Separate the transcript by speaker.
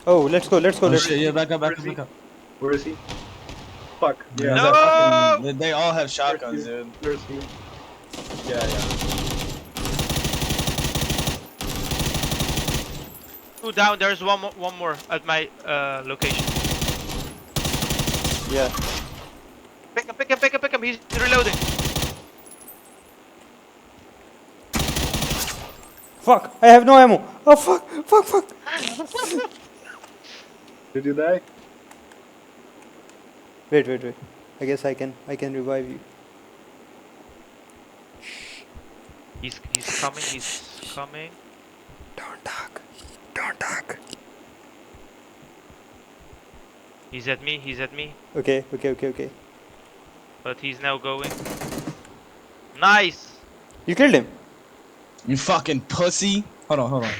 Speaker 1: Oh, let's go. Let's go.
Speaker 2: Oh
Speaker 1: Let's.
Speaker 2: shit, yeah, back up, back up, back up.
Speaker 3: Where is he? Fuck.
Speaker 2: Yeah,
Speaker 3: Yeah.
Speaker 2: that
Speaker 4: No!
Speaker 2: fucking, they all have shotguns, dude.
Speaker 3: There's you.
Speaker 2: Yeah, yeah.
Speaker 4: Two down. There's one more at my location.
Speaker 1: Yeah.
Speaker 4: Pick him, pick him, pick him, pick him. He's reloading.
Speaker 1: Fuck! I have no ammo. Oh fuck! Fuck! Fuck!
Speaker 3: Did you die?
Speaker 1: Wait, wait, wait. I guess I can revive you.
Speaker 4: He's coming. He's coming.
Speaker 1: Don't talk. Don't talk.
Speaker 4: He's at me. He's at me.
Speaker 1: Okay, okay, okay, okay.
Speaker 4: But he's now going. Nice.
Speaker 1: You killed him.
Speaker 2: You fucking pussy. Hold on, hold on.